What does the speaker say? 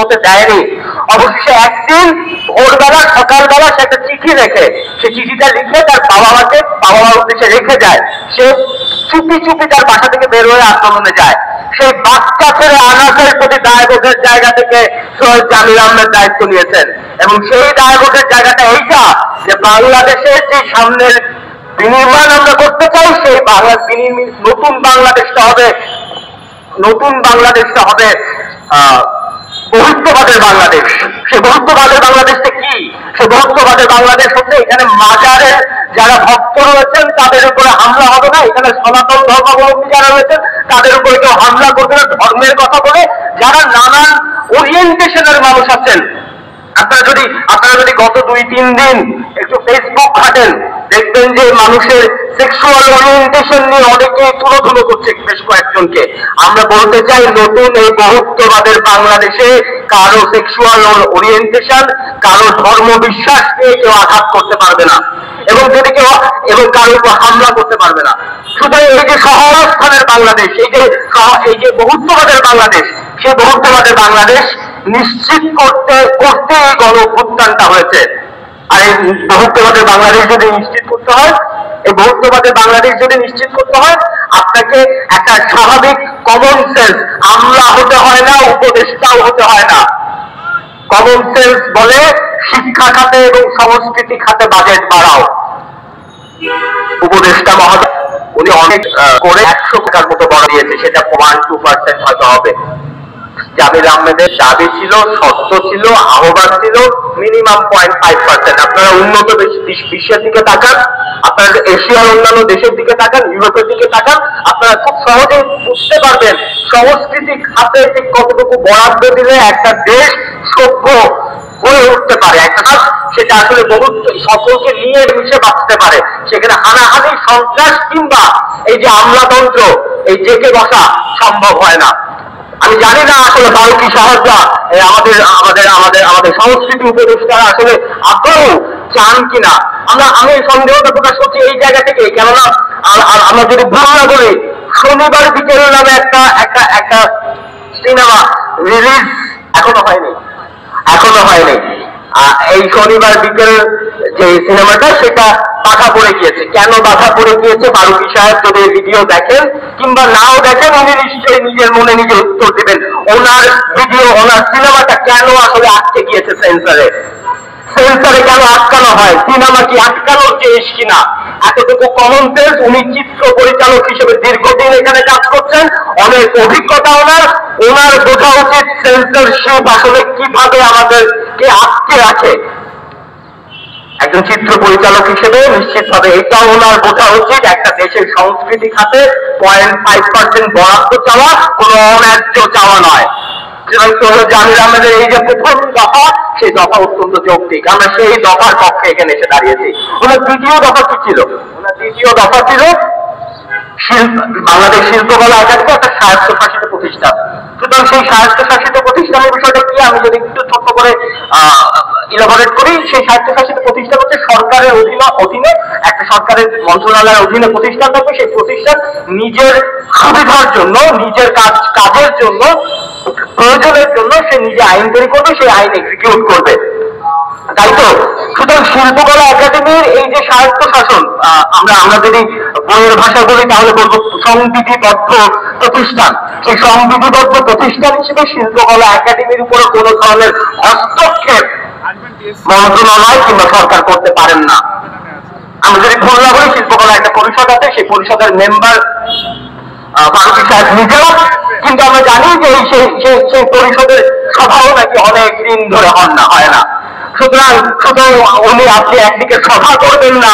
হতে দেয়নি। অবশেষে একদিন ভোরবেলা সকালবেলা সে একটা চিঠি রেখে, সে চিঠিটা লিখে তার বাবা মার উদ্দেশ্যে রেখে যায়। সে চুপি চুপি তার বাসা থেকে বের হয়ে আন্দোলনে যায়। সেই বাচ্চা ছেড়ে আনাসের প্রতি দায়বোধের জায়গা থেকে সৈয়দ জামিল আহমেদ দায়িত্ব নিয়েছেন, এবং সেই দায়বোধের জায়গাটা এইটা যে বাংলাদেশের যে সামনের বিনির্মাণ আমরা করতে চাই, সেই নতুন বাংলাদেশটা হবে বহুত্ববাদের বাংলাদেশ। সে বহুত্ববাদের বাংলাদেশটা কি? সে বহুত্ববাদের বাংলাদেশ হচ্ছে এখানে মাজারের যারা ভক্ত রয়েছেন তাদের উপরে হামলা হবে না, এখানে সনাতন ধর্মাবলম্বী যারা রয়েছেন তাদের উপরে কেউ হামলা করবে না। ধর্মের কথা বলে যারা নানান ওরিয়েন্টেশনের মানুষ আছেন, আপনারা যদি গত 2-3 দিন একটু ফেসবুক ঘাটেন, দেখবেন যে মানুষের সেক্সুয়াল ওরিয়েন্টেশন নিয়ে অনেকে তুলোধুলো করছে বেশ কয়েকজনকে। আমরা বলতে চাই, নতুন এই বহুত্ববাদের বাংলাদেশে কারো সেক্সুয়াল ওরিয়েন্টেশন, কারো ধর্ম বিশ্বাস নিয়ে কেউ আঘাত করতে পারবে না, এবং কারো উপর হামলা করতে পারবে না। সুতরাং এই যে সহাবস্থানের বাংলাদেশ, এই যে বহুত্ববাদের বাংলাদেশ, সেই বহুত্ববাদের বাংলাদেশ নিশ্চিত করতে এই গণ অভ্যুত্থানটা হয়েছে। আর এই বহুত্ববাদের বাংলাদেশ যদি নিশ্চিত করতে হয়, আপনাকে একটা স্বাভাবিক কমন সেন্স, আমলা হতে হয় না, উপদেষ্টাও হতে হয় না। কমন সেন্স বলে শিক্ষা খাতে এবং সংস্কৃতি খাতে বাজেট বাড়াও। উপদেষ্টা মহোদয় উনি অনেক করে 100 টাকার মতো বড় দিয়েছে, সেটা 1-2% হয়তো হবে। জামিল আহমেদের দাবি ছিল, শর্ত ছিল, আহ্বান ছিল মিনিমাম 0.5%। আপনারা উন্নত বিশ্বের দিকে তাকান, আপনারা এশিয়ার অন্যান্য দেশের দিকে তাকান, ইউরোপের দিকে তাকান, আপনারা খুব সহজে বুঝতে পারবেন সংস্কৃতি খাতে ঠিক কতটুকু বরাদ্দ দিলে একটা দেশ সভ্য হয়ে উঠতে পারে, সেটা আসলে সকলকে নিয়ে মিশে বাঁচতে পারে। সেখানে হানাহানি, সন্ত্রাস কিংবা এই যে আমলাতন্ত্র, এই জেকে বসা সম্ভব হয় না। আমি জানি না আসলে ফারুকী সাহায্যা আমাদের সংস্কৃতি উপদেষ্টারা আসলে আদৌ চান কিনা। আমি সন্দেহটা প্রকাশ করছি এই জায়গা থেকে, কেননা আমরা যদি ভুল না বলি, শনিবার বিকেল নামে একটা সিনেমা রিলিজ এখনো হয়নি। এই শনিবার বিকেল যে সিনেমাটা, সেটা বাধা পড়ে গিয়েছে। কেন বাধা পড়ে গিয়েছে ফারুকী সাহেব যদি ভিডিও দেখেন কিংবা নাও দেখেন, উনি নিশ্চয়ই নিজের মনে নিজে উত্তর দেবেন। ওনার সিনেমাটা কেন আসলে আটকে গিয়েছে সেন্সরে কেন আটকানো হয়? সিনেমা কি আটকানোর জিনিস কিনা? এতটুকু কমন সেন্স। উনি চিত্র পরিচালক হিসেবে দীর্ঘদিন এখানে কাজ করছেন, অনেক অভিজ্ঞতা ওনার বোঝা উচিত সেন্সরশিপ আসলে কিভাবে আমাদেরকে আটকে রাখে। একজন চিত্র পরিচালক হিসেবে নিশ্চিতভাবে এটাও ওনার বোঝা উচিত, একটা দেশের সংস্কৃতি খাতে 0.5% বরাদ্দ চাওয়া কোনো অন্যায্য চাওয়া নয়। জামিল আহমেদের এই যে প্রথম দফা, সেই দফা অত্যন্ত যৌক্তিক। আমরা সেই দফার পক্ষে এখানে এসে দাঁড়িয়েছি। ওনার দ্বিতীয় দফা কি ছিল? বাংলাদেশ শিল্পকলা একাডেমি একটা স্বায়ত্তশাসিত প্রতিষ্ঠান। সুতরাং সেই স্বায়ত্তশাসিত প্রতিষ্ঠানের বিষয়টা কি, আমি যদি একটু ছোট্ট করে ইলাবোরেট করি, সেই স্বায়ত্তশাসিত প্রতিষ্ঠান হচ্ছে সরকারের অধীনে একটা সরকারের মন্ত্রণালয়ের অধীনে প্রতিষ্ঠান থাকবে। সেই প্রতিষ্ঠান নিজের সুবিধার জন্য, নিজের কাজের জন্য, প্রয়োজনের জন্য সে নিজে আইন তৈরি করবে, সেই আইন এক্সিকিউট করবে, তাই তো? সুতরাং শিল্পকলা একাডেমির এই যে স্বায়ত্তশাসন, আমরা যদি বইয়ের ভাষা বলি তাহলে বলবো সংবিধিবদ্ধ প্রতিষ্ঠান। সেই সংবিধিবদ্ধ প্রতিষ্ঠান হিসেবে শিল্পকলা একাডেমির উপরে কোনো ধরনের হস্তক্ষেপ মন্ত্রণালয় কিংবা সরকার করতে পারেন না। আমরা যদি ভুল না বলি, শিল্পকলা একটা পরিষদ আছে, সেই পরিষদের মেম্বার ফারুকী সাহেব নিজেও, কিন্তু আমরা জানি যে সেই পরিষদের সভাও নাকি অনেক দিন ধরে হয় না। সুতরাং আপনি একদিকে সভা করবেন না,